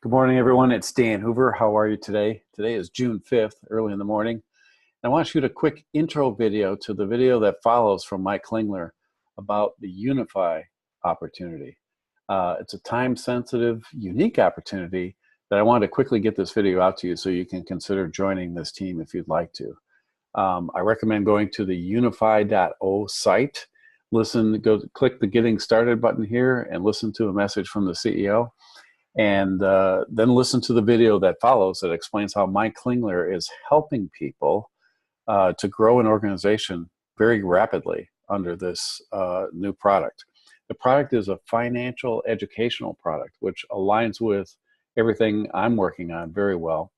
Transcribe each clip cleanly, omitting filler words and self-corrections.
Good morning, everyone. It's Dan Hoover. How are you today? Today is June 5th, early in the morning. I want to shoot a quick intro video to the video that follows from Mike Klingler about the Unifii opportunity. It's a time-sensitive, unique opportunity that I wanted to quickly get this video out to you so you can consider joining this team if you'd like to. I recommend going to the unifii.o site. Go click the Getting Started button here and listen to a message from the CEO. And then listen to the video that follows that explains how Mike Klingler is helping people to grow an organization very rapidly under this new product. The product is a financial educational product, which aligns with everything I'm working on very well.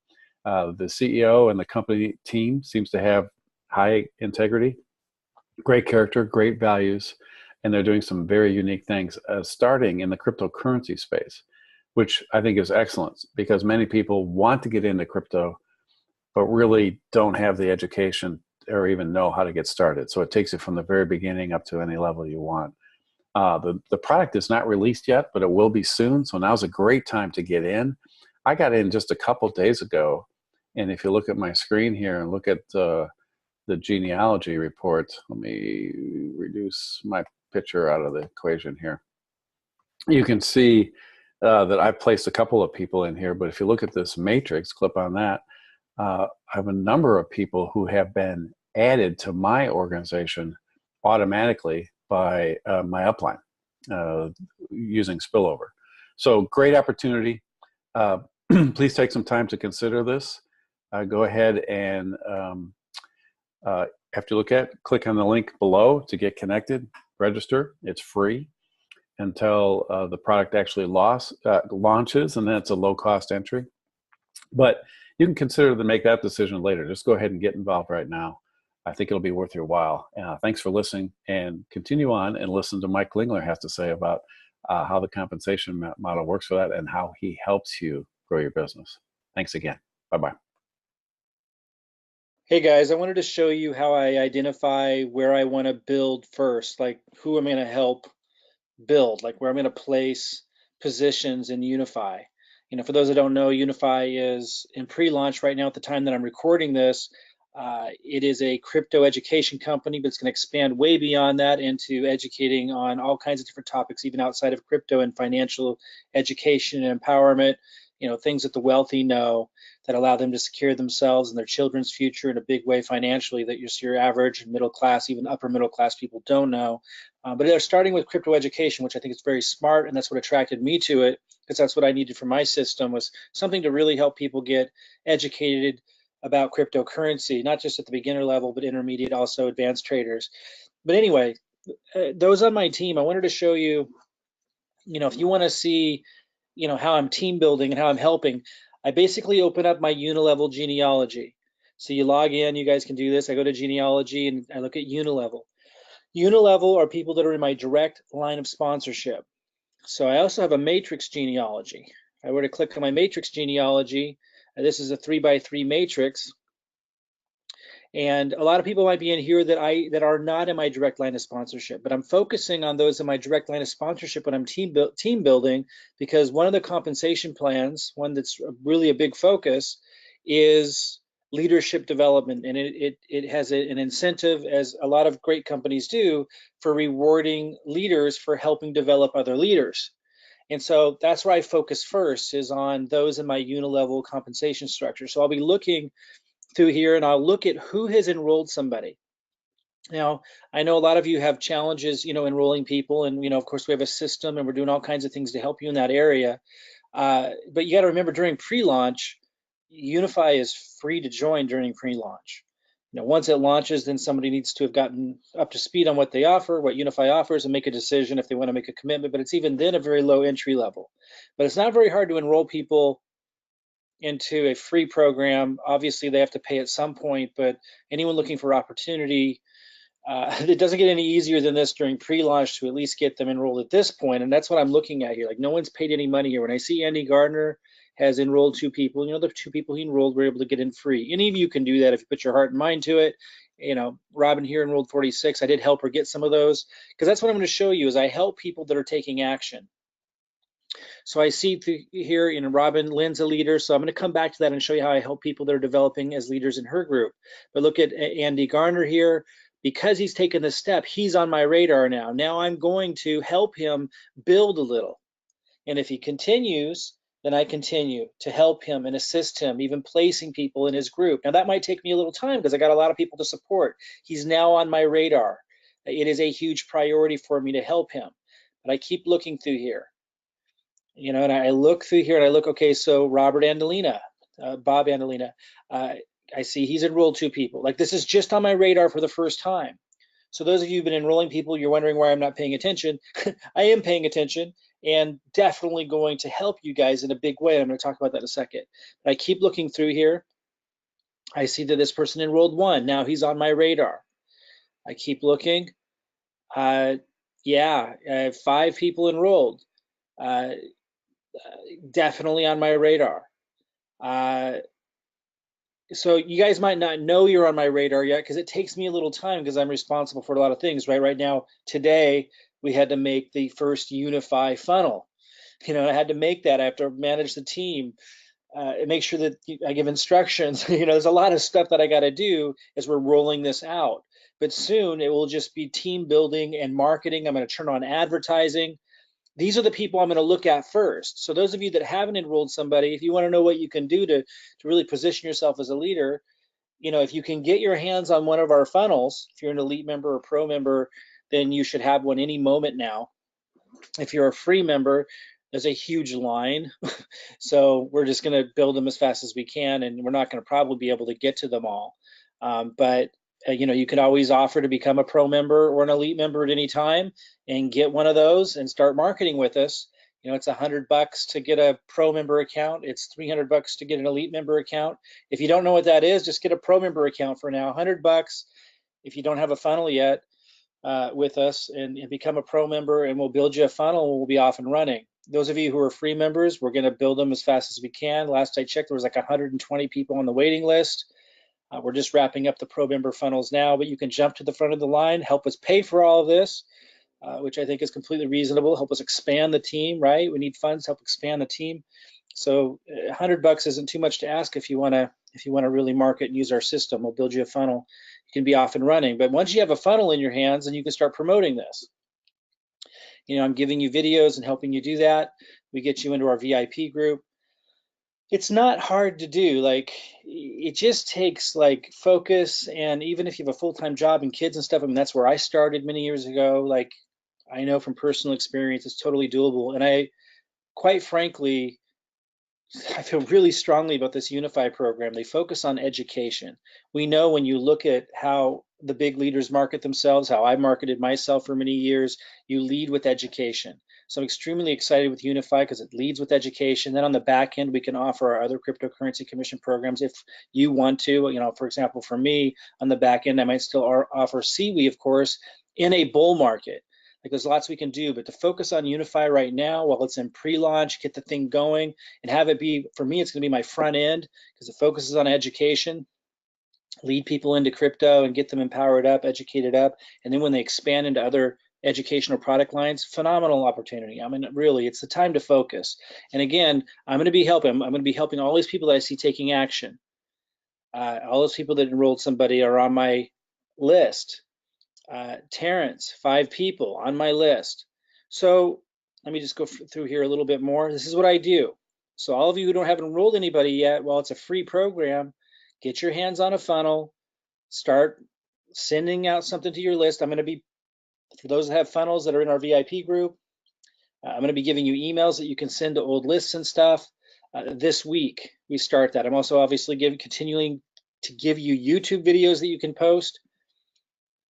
The CEO and the company team seems to have high integrity, great character, great values, and they're doing some very unique things, starting in the cryptocurrency space, which I think is excellent because many people want to get into crypto, but really don't have the education or even know how to get started. So it takes you from the very beginning up to any level you want. The product is not released yet, but it will be soon. So now's a great time to get in. I got in just a couple days ago. And if you look at my screen here and look at the genealogy report, let me reduce my picture out of the equation here. You can see that I've placed a couple of people in here, but if you look at this matrix, clip on that, I have a number of people who have been added to my organization automatically by my upline using Spillover. So great opportunity. Please take some time to consider this. Go ahead and after you look at, click on the link below to get connected, register. It's free until the product actually launches, and then it's a low-cost entry. But you can consider to make that decision later. Just go ahead and get involved right now. I think it'll be worth your while. Thanks for listening, and continue on and listen to Mike Klingler has to say about how the compensation model works for that and how he helps you grow your business. Thanks again. Bye-bye. Hey guys, I wanted to show you how I identify where I want to build first, like who I'm going to help build, like where I'm going to place positions in Unifii. For those that don't know, Unifii is in pre-launch right now at the time that I'm recording this. It is a crypto education company, but it's going to expand way beyond that into educating on all kinds of different topics, even outside of crypto and financial education and empowerment, things that the wealthy know that allow them to secure themselves and their children's future in a big way financially that your average middle class, even upper middle class people don't know. But they're starting with crypto education, which I think is very smart, and that's what attracted me to it, because that's what I needed for my system, was something to really help people get educated about cryptocurrency, not just at the beginner level, but intermediate, also advanced traders. But anyway, those on my team, I wanted to show you, if you want to see, how I'm team building and how I'm helping, I basically open up my unilevel genealogy. So you log in, you guys can do this. I go to genealogy and I look at unilevel. Unilevel are people that are in my direct line of sponsorship. So I also have a matrix genealogy. If I were to click on my matrix genealogy, this is a 3x3 matrix. And a lot of people might be in here that are not in my direct line of sponsorship, but I'm focusing on those in my direct line of sponsorship when I'm team building, because one of the compensation plans, one that's really a big focus, is leadership development, and it has an incentive, as a lot of great companies do, for rewarding leaders for helping develop other leaders. And so that's where I focus first, is on those in my unilevel compensation structure. So I'll be looking through here and I'll look at who has enrolled somebody. Now, I know a lot of you have challenges, enrolling people, and of course we have a system and we're doing all kinds of things to help you in that area. But you got to remember, during pre-launch, Unifii is free to join during pre-launch. Once it launches, then somebody needs to have gotten up to speed on what they offer, what Unifii offers, and make a decision if they want to make a commitment. But it's even then a very low entry level. But it's not very hard to enroll people into a free program. Obviously, they have to pay at some point, but anyone looking for opportunity, it doesn't get any easier than this during pre-launch to at least get them enrolled at this point. And that's what I'm looking at here. Like, no one's paid any money here. When I see Andy Gardner has enrolled 2 people, the 2 people he enrolled were able to get in free. Any of you can do that if you put your heart and mind to it. Robin here enrolled 46. I did help her get some of those, because that's what I'm going to show you, is I help people that are taking action. So I see through here, Robin Lynn's a leader, so I'm going to come back to that and show you how I help people that are developing as leaders in her group. But look at Andy Garner here. Because he's taken this step, he's on my radar now. Now I'm going to help him build a little. And if he continues, then I continue to help him and assist him, even placing people in his group. Now that might take me a little time because I got a lot of people to support. He's now on my radar. It is a huge priority for me to help him. But I keep looking through here. And I look through here and I look, okay, so Robert Andolina, Bob Andolina, I see he's enrolled 2 people. Like, this is just on my radar for the first time. So those of you who've been enrolling people, you're wondering why I'm not paying attention. I am paying attention and definitely going to help you guys in a big way. I'm going to talk about that in a second. But I keep looking through here. I see that this person enrolled 1. Now he's on my radar. I keep looking. Yeah, I have 5 people enrolled. Definitely on my radar. So you guys might not know you're on my radar yet because it takes me a little time because I'm responsible for a lot of things, right? Right now, today, we had to make the first Unifii funnel. I had to make that. I have to manage the team and make sure that I give instructions. There's a lot of stuff that I got to do as we're rolling this out. But soon it will just be team building and marketing. I'm going to turn on advertising. These are the people I'm going to look at first. So those of you that haven't enrolled somebody, if you want to know what you can do to really position yourself as a leader, if you can get your hands on one of our funnels, if you're an elite member or pro member, then you should have one any moment now. If you're a free member, there's a huge line. So we're just going to build them as fast as we can, and we're not going to probably be able to get to them all. But you can always offer to become a pro member or an elite member at any time and get one of those and start marketing with us. It's $100 to get a pro member account. It's $300 to get an elite member account. If you don't know what that is, just get a pro member account for now. $100 if you don't have a funnel yet with us, and become a pro member, and we'll build you a funnel and we'll be off and running. Those of you who are free members, we're going to build them as fast as we can. Last I checked, there was like 120 people on the waiting list. We're just wrapping up the pro member funnels now, but you can jump to the front of the line, help us pay for all of this, which I think is completely reasonable. Help us expand the team, right? We need funds to help expand the team. So $100 isn't too much to ask if you want to really market and use our system. We'll build you a funnel. You can be off and running. But once you have a funnel in your hands, then you can start promoting this. I'm giving you videos and helping you do that. We get you into our VIP group. It's not hard to do. Like, it just takes like focus, and even if you have a full-time job and kids and stuff, I mean, that's where I started many years ago. Like, I know from personal experience, it's totally doable. And I, quite frankly, I feel really strongly about this Unifii program. They focus on education. We know when you look at how the big leaders market themselves, how I marketed myself for many years, you lead with education. So I'm extremely excited with Unifii because it leads with education. Then on the back end, we can offer our other cryptocurrency commission programs if you want to. For example, for me, on the back end, I might still offer CWE, of course, in a bull market. Like, there's lots we can do, but to focus on Unifii right now while it's in pre-launch, get the thing going, and have it be, for me, it's going to be my front end because it focuses on education, lead people into crypto and get them empowered up, educated up, and then when they expand into other educational product lines, phenomenal opportunity. I mean, really, it's the time to focus. And again, I'm going to be helping all these people that I see taking action. All those people that enrolled somebody are on my list. Terrence, 5 people on my list. So let me just go through here a little bit more. This is what I do. So all of you who don't have enrolled anybody yet, well, it's a free program. Get your hands on a funnel. Start sending out something to your list. I'm going to be, for those that have funnels that are in our VIP group, I'm going to be giving you emails that you can send to old lists and stuff. This week, we start that. I'm also obviously continuing to give you YouTube videos that you can post.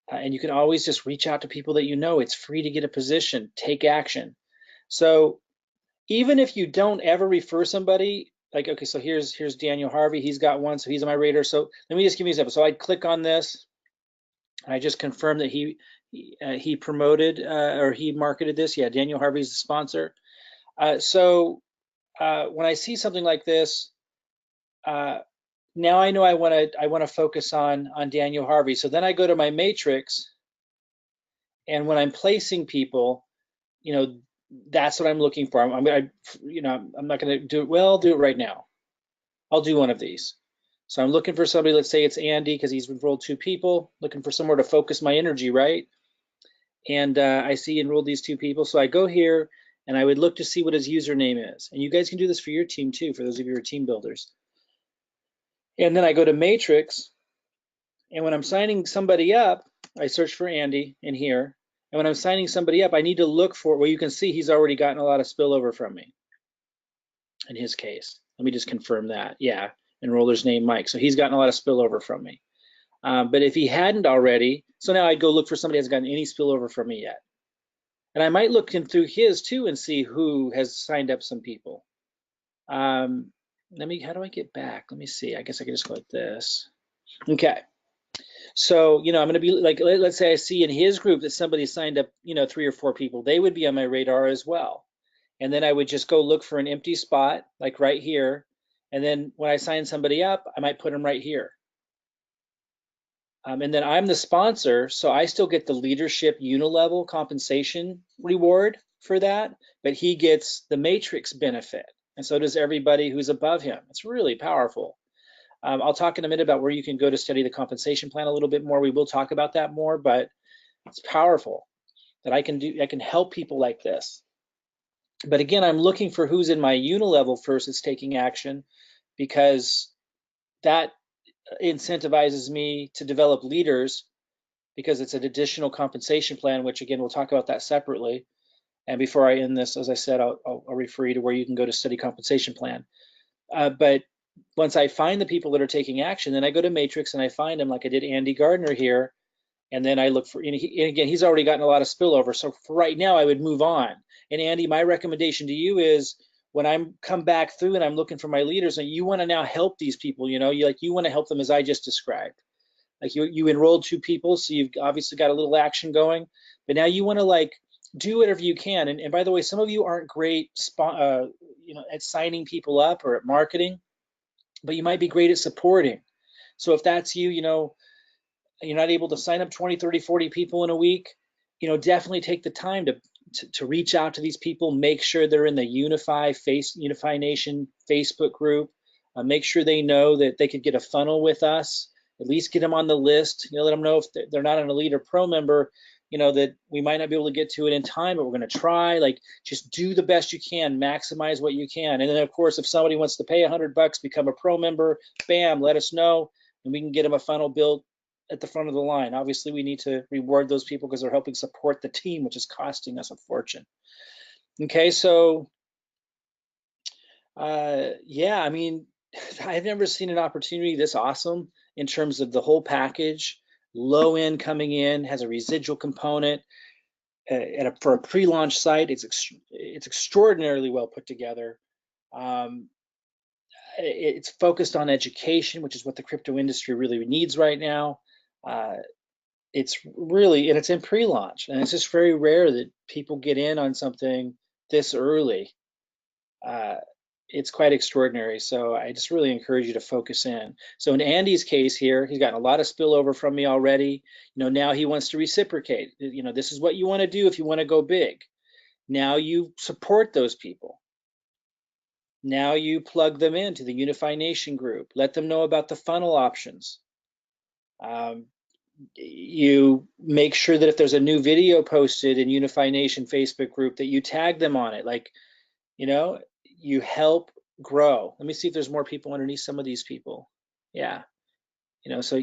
And you can always just reach out to people that you know. It's free to get a position, take action. So even if you don't ever refer somebody, like, okay, so here's Daniel Harvey, he's got one, so he's on my radar. So let me just give you an example. So I'd click on this, and I just confirmed that he promoted or he marketed this. Yeah, Daniel Harvey's the sponsor. So when I see something like this, now I know I want to focus on Daniel Harvey. So then I go to my matrix, and when I'm placing people, that's what I'm looking for. I'm not going to do it. Well, I'll do it right now. I'll do one of these. So I'm looking for somebody, let's say it's Andy, because he's enrolled 2 people, looking for somewhere to focus my energy, right? And I see enrolled these 2 people. So I go here and I would look to see what his username is. And you guys can do this for your team too, for those of you who are team builders. And then I go to Matrix, and when I'm signing somebody up, I search for Andy in here. And when I'm signing somebody up, I need to look for, well, you can see he's already gotten a lot of spillover from me in his case. Let me just confirm that. Yeah, enroller's name Mike. So he's gotten a lot of spillover from me. But if he hadn't already, so now I'd go look for somebody who hasn't gotten any spillover from me yet. And I might look in through his too and see who has signed up some people. How do I get back? Let me see. I guess I can just go like this. Okay. So, I'm going to be like, let's say I see in his group that somebody signed up, 3 or 4 people. They would be on my radar as well. And then I would just go look for an empty spot, like right here. And then when I sign somebody up, I might put them right here. And then I'm the sponsor, so I still get the leadership unilevel compensation reward for that, but he gets the matrix benefit, and so does everybody who's above him. It's really powerful. I'll talk in a minute about where you can go to study the compensation plan a little bit more. We will talk about that more, but it's powerful that I can help people like this. But again, I'm looking for who's in my unilevel first that's taking action, because that incentivizes me to develop leaders, because it's an additional compensation plan, which again, we'll talk about that separately. And before I end this, as I said, I'll refer you to where you can go to study compensation plan. But once I find the people that are taking action, then I go to Matrix and I find them, like I did Andy Gardner here. And then I look for, and again, he's already gotten a lot of spillover. So for right now, I would move on. And Andy, my recommendation to you is, when I'm come back through and I'm looking for my leaders, and you want to now help these people, you want to help them as I just described. Like you enrolled 2 people, so you've obviously got a little action going, but now you want to do whatever you can. And by the way, some of you aren't great, at signing people up or at marketing, but you might be great at supporting. So if that's you, you're not able to sign up 20, 30, 40 people in a week, definitely take the time to reach out to these people, make sure they're in the Unifii Nation Facebook group, make sure they know that they could get a funnel with us, at least get them on the list, let them know if they're not an elite or pro member, that we might not be able to get to it in time, but we're going to try. Just do the best you can, maximize what you can. And then of course, if somebody wants to pay $100, become a pro member, bam, let us know, and we can get them a funnel built at the front of the line. Obviously, we need to reward those people because they're helping support the team, which is costing us a fortune. Okay, so yeah, I've never seen an opportunity this awesome in terms of the whole package. Low end coming in, has a residual component. For a pre-launch site, it's extraordinarily well put together. It's focused on education, which is what the crypto industry really needs right now. It's really, and it's in pre-launch, and it's just very rare that people get in on something this early. It's quite extraordinary. So I just really encourage you to focus in. So in Andy's case here, he's gotten a lot of spillover from me already. Now he wants to reciprocate. This is what you want to do if you want to go big. Now you support those people. Now you plug them into the Unifii Nation group. Let them know about the funnel options. You make sure that if there's a new video posted in Unifii Nation Facebook group, that you tag them on it. You help grow. Let me see if there's more people underneath some of these people. Yeah, so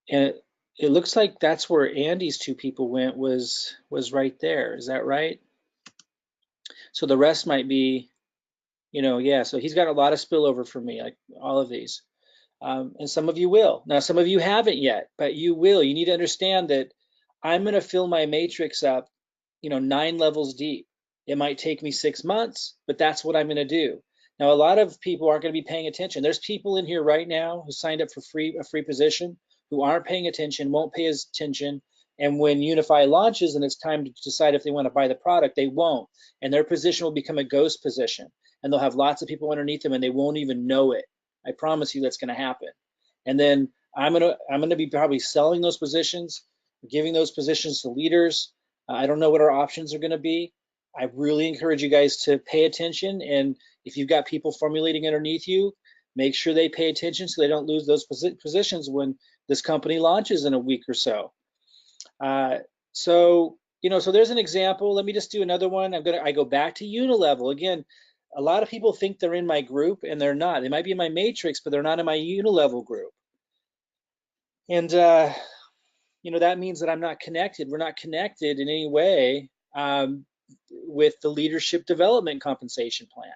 and it looks like that's where Andy's 2 people went, was right there. Is that right? So the rest might be, yeah. So he's got a lot of spillover for me, like all of these. And some of you will. Now, some of you haven't yet, but you will. You need to understand that I'm going to fill my matrix up, 9 levels deep. It might take me 6 months, but that's what I'm going to do. Now, a lot of people aren't going to be paying attention. There's people in here right now who signed up for a free position, who aren't paying attention, won't pay attention. And when Unifii launches and it's time to decide if they want to buy the product, they won't. And their position will become a ghost position. And they'll have lots of people underneath them and they won't even know it. I promise you that's going to happen. And then I'm gonna be probably selling those positions, giving those positions to leaders, I don't know what our options are going to be. I really encourage you guys to pay attention, and if you've got people formulating underneath you, make sure they pay attention so they don't lose those positions when this company launches in a week or so. So there's an example. Let me just do another one. I go back to unilevel again. A lot of people think they're in my group and they're not. They might be in my matrix, but they're not in my unilevel group. And that means that I'm not connected. We're not connected in any way with the leadership development compensation plan.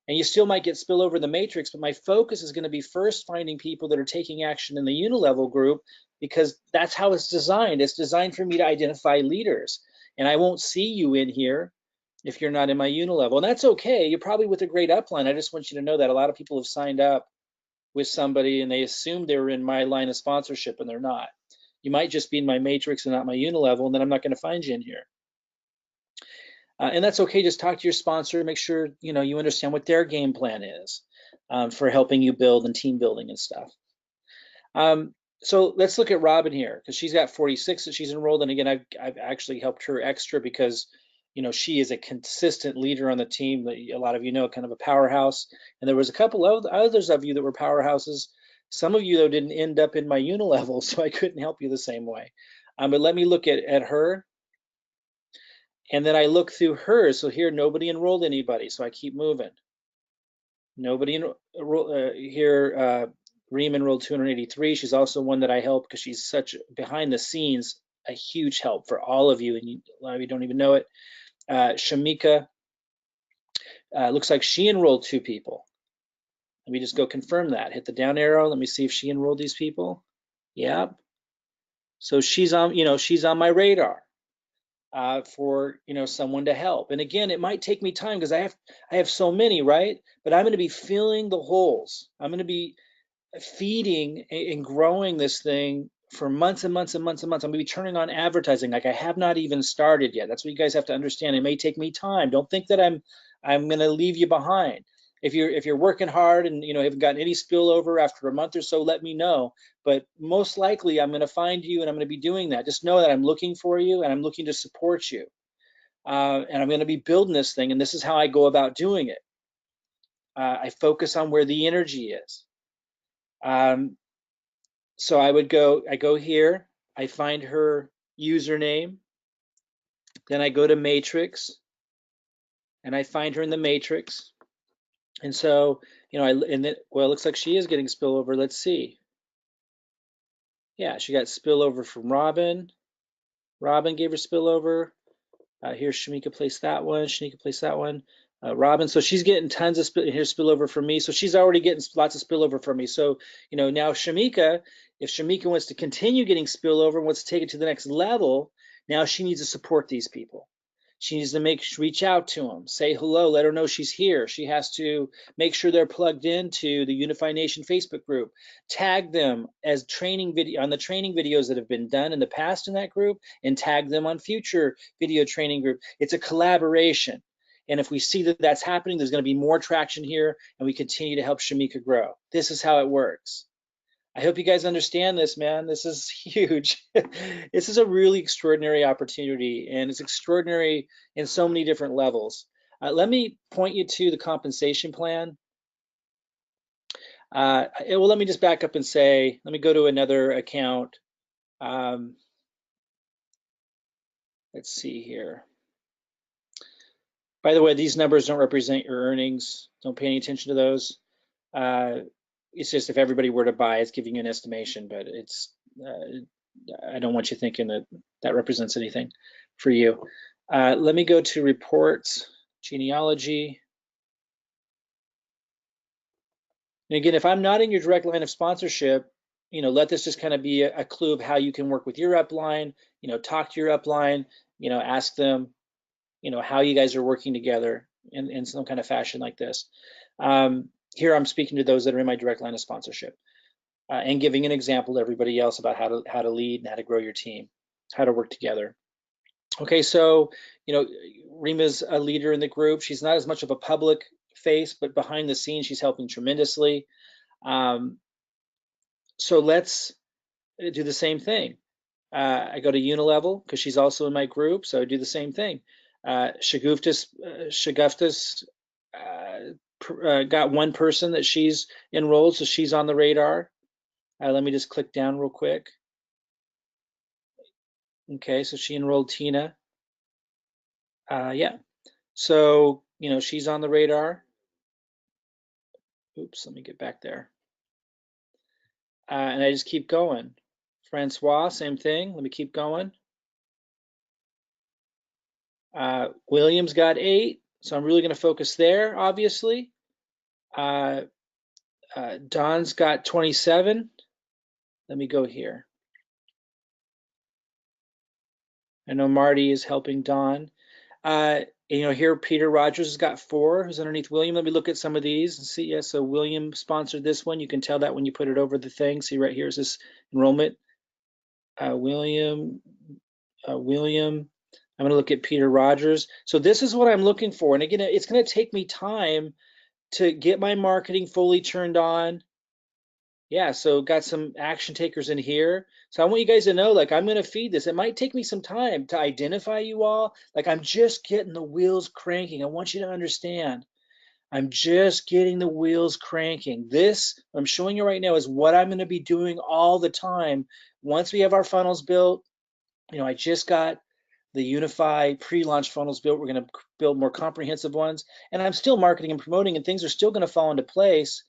And you still might get spillover in the matrix, but my focus is going to be first finding people that are taking action in the unilevel group, because that's how it's designed. It's designed for me to identify leaders. And I won't see you in here if you're not in my unilevel. And that's okay. You're probably with a great upline. I just want you to know that a lot of people have signed up with somebody and they assumed they were in my line of sponsorship, and they're not. You might just be in my matrix and not my unilevel, and then I'm not going to find you in here. And that's okay. Just talk to your sponsor, make sure you understand what their game plan is for helping you build and team building and stuff. So let's look at Robin here, because she's got 46 that she's enrolled. And again, I've actually helped her extra because she is a consistent leader on the team that a lot of kind of a powerhouse. And there was a couple of others of you that were powerhouses. Some of you though didn't end up in my unilevel, so I couldn't help you the same way. But let me look at her. And then I look through hers. So here, nobody enrolled anybody. So I keep moving. Nobody here. Reem enrolled 283. She's also one that I help because she's such behind the scenes, a huge help for all of you. And a lot of you don't even know it. Shamika, looks like she enrolled 2 people. Let me just go confirm that. Hit the down arrow. Let me see if she enrolled these people. Yep. So she's on my radar. For someone to help. And again, it might take me time because I have so many, right? But I'm going to be filling the holes. I'm going to be feeding and growing this thing for months and months and months and months. I'm going to be turning on advertising like I have not even started yet. That's what you guys have to understand. It may take me time. Don't think that I'm going to leave you behind. If you're working hard and haven't gotten any spillover after a month or so, let me know. But most likely I'm going to find you and I'm going to be doing that. Just know that I'm looking for you and I'm looking to support you. And I'm going to be building this thing, and this is how I go about doing it. I focus on where the energy is. So I go here, I find her username, then I go to matrix and I find her in the matrix. And so, well, it looks like she is getting spillover. Let's see. Yeah, she got spillover from Robin. Robin gave her spillover. Here's Shamika placed that one. Shanika placed that one. Robin, so she's getting tons of spillover from me. So she's already getting lots of spillover from me. So, now Shamika, if Shamika wants to continue getting spillover, wants to take it to the next level, now she needs to support these people. She needs to reach out to them, say hello, let her know she's here. She has to make sure they're plugged into the Unifii Nation Facebook group, tag them as training video on the training videos that have been done in the past in that group, and tag them on future video training group. It's a collaboration. And if we see that that's happening, there's going to be more traction here, and we continue to help Shamika grow. This is how it works. I hope you guys understand this, man. This is huge. This is a really extraordinary opportunity, and it's extraordinary in so many different levels. Let me point you to the compensation plan. Well, let me just back up and say, let me go to another account. Let's see here. By the way, these numbers don't represent your earnings. Don't pay any attention to those. It's just if everybody were to buy, it's giving you an estimation, but it's I don't want you thinking that that represents anything for you. Let me go to reports, genealogy. And again, if I'm not in your direct line of sponsorship, let this just kind of be a clue of how you can work with your upline, talk to your upline, ask them, how you guys are working together in some kind of fashion like this. Here I'm speaking to those that are in my direct line of sponsorship and giving an example to everybody else about how to lead and how to grow your team, how to work together. Okay, so Rima's a leader in the group. She's not as much of a public face, but behind the scenes, she's helping tremendously. So let's do the same thing. I go to Unilevel because she's also in my group, so I do the same thing. Shagufta's got one person that she's enrolled, so she's on the radar. Let me just click down real quick. Okay, so she enrolled Tina. Yeah, so she's on the radar. Oops, let me get back there. And I just keep going. Francois, same thing. Let me keep going. William's got 8, so I'm really going to focus there, obviously. Don's got 27. Let me go here. I know Marty is helping Don. Here Peter Rogers has got 4, who's underneath William. Let me look at some of these and see. Yeah, so William sponsored this one. You can tell that when you put it over the thing. See right here is this enrollment. William. I'm going to look at Peter Rogers. So this is what I'm looking for. And again, it's going to take me time to get my marketing fully turned on. Yeah, so got some action takers in here. So I want you guys to know, like, I'm going to feed this. It might take me some time to identify you all. Like, I'm just getting the wheels cranking. I want you to understand. I'm just getting the wheels cranking. This, I'm showing you right now, is what I'm going to be doing all the time. Once we have our funnels built, I just got the Unifii pre-launch funnels built. We're going to build more comprehensive ones. And I'm still marketing and promoting, and things are still going to fall into place.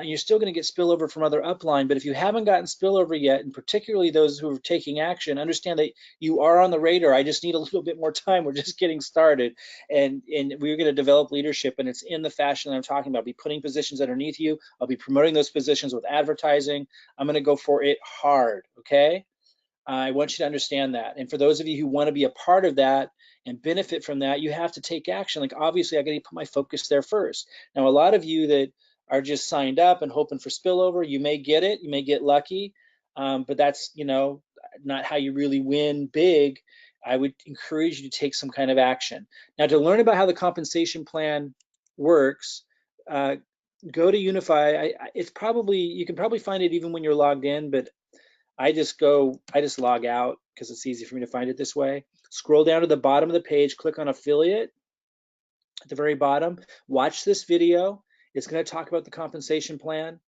You're still going to get spillover from other upline, but if you haven't gotten spillover yet, and particularly those who are taking action, understand that you are on the radar. I just need a little bit more time. We're just getting started, and we're going to develop leadership, and it's in the fashion that I'm talking about. I'll be putting positions underneath you. I'll be promoting those positions with advertising. I'm going to go for it hard, okay? I want you to understand that. And for those of you who want to be a part of that and benefit from that, you have to take action. Like, obviously, I got to put my focus there first. Now, a lot of you that are just signed up and hoping for spillover, you may get it, you may get lucky, but that's not how you really win big. I would encourage you to take some kind of action. Now, to learn about how the compensation plan works, go to Unifii. You can probably find it even when you're logged in, but I just log out because it's easy for me to find it this way. Scroll down to the bottom of the page, click on affiliate at the very bottom. Watch this video. It's going to talk about the compensation plan.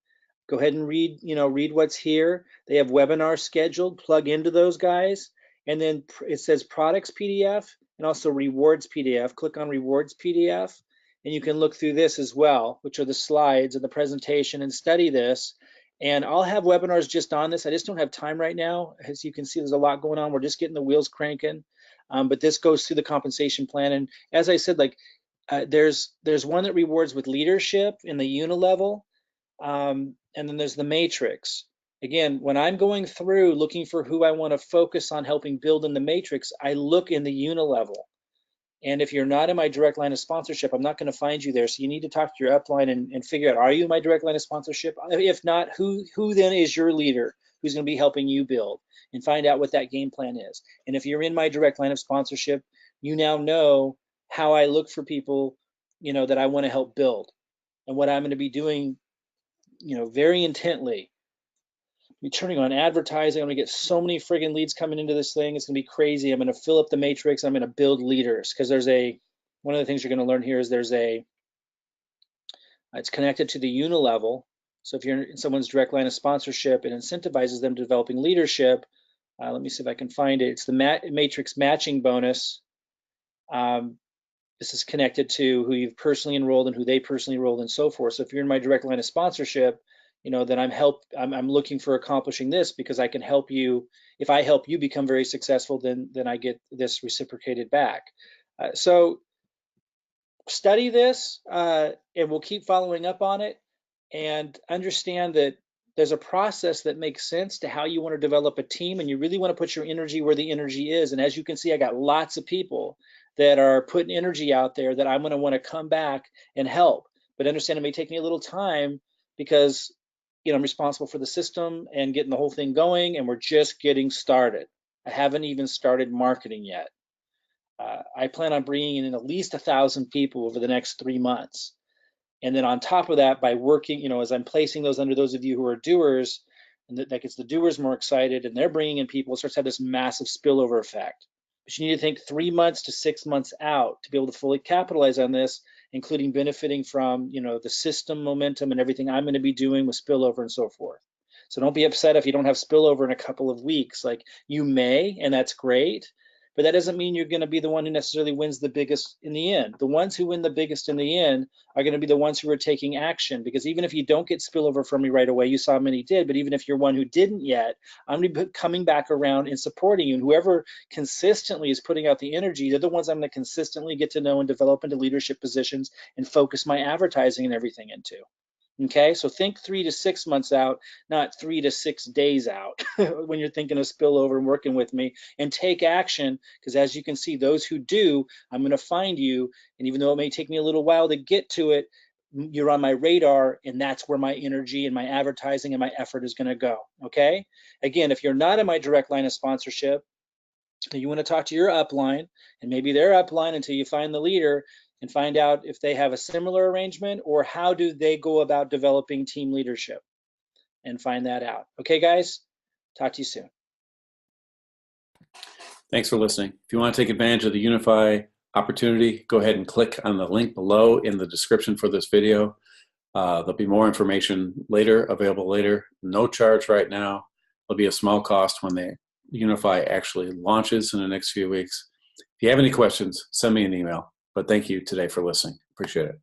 Go ahead and read what's here. They have webinars scheduled. Plug into those guys. And then it says products PDF and also rewards PDF. Click on rewards PDF. And you can look through this as well, which are the slides and the presentation, and study this. And I'll have webinars just on this. I just don't have time right now. As you can see, there's a lot going on. We're just getting the wheels cranking. But this goes through the compensation plan. And as I said, like there's one that rewards with leadership in the Unilevel. And then there's the matrix. Again, when I'm going through looking for who I want to focus on helping build in the matrix, I look in the Unilevel. And if you're not in my direct line of sponsorship, I'm not going to find you there. So you need to talk to your upline and figure out, are you in my direct line of sponsorship? If not, who then is your leader who's going to be helping you build, and find out what that game plan is. And if you're in my direct line of sponsorship, you now know how I look for people, that I want to help build, and what I'm going to be doing, very intently. Be turning on advertising. I'm gonna get so many friggin' leads coming into this thing. It's gonna be crazy. I'm gonna fill up the matrix. I'm gonna build leaders, because one of the things you're gonna learn here is it's connected to the Unilevel. So if you're in someone's direct line of sponsorship, it incentivizes them to developing leadership. Let me see if I can find it. It's the matrix matching bonus. This is connected to who you've personally enrolled and who they personally enrolled, and so forth. So if you're in my direct line of sponsorship, then I'm looking for accomplishing this, because I can help you. If I help you become very successful, then I get this reciprocated back. So study this, and we'll keep following up on it, and understand that there's a process that makes sense to how you want to develop a team, and you really want to put your energy where the energy is. And as you can see, I got lots of people that are putting energy out there that I'm going to want to come back and help. But understand, it may take me a little time, because I'm responsible for the system and getting the whole thing going, and we're just getting started. I haven't even started marketing yet. I plan on bringing in at least 1,000 people over the next 3 months. And then on top of that, by working, as I'm placing those under those of you who are doers, and that gets the doers more excited, and they're bringing in people. It starts to have this massive spillover effect. But you need to think 3 months to 6 months out to be able to fully capitalize on this, including benefiting from, you know, the system momentum and everything I'm going to be doing with spillover and so forth. So don't be upset if you don't have spillover in a couple of weeks. Like, you may, and that's great, but that doesn't mean you're going to be the one who necessarily wins the biggest in the end. The ones who win the biggest in the end are going to be the ones who are taking action, because even if you don't get spillover from me right away, you saw many did, but even if you're one who didn't yet, I'm going to be coming back around and supporting you. And whoever consistently is putting out the energy, they're the ones I'm going to consistently get to know and develop into leadership positions and focus my advertising and everything into. Okay, so think 3 to 6 months out, not 3 to 6 days out when you're thinking of spillover and working with me, and take action, because as you can see, those who do, I'm going to find you. And even though it may take me a little while to get to it, you're on my radar, and that's where my energy and my advertising and my effort is going to go. Okay, again, if you're not in my direct line of sponsorship, you want to talk to your upline and maybe their upline until you find the leader and find out if they have a similar arrangement or how do they go about developing team leadership, and find that out. Okay, guys, talk to you soon. Thanks for listening. If you want to take advantage of the Unifii opportunity, go ahead and click on the link below in the description for this video. There'll be more information later, available later. No charge right now. There'll be a small cost when the Unifii actually launches in the next few weeks. If you have any questions, send me an email. But thank you today for listening. Appreciate it.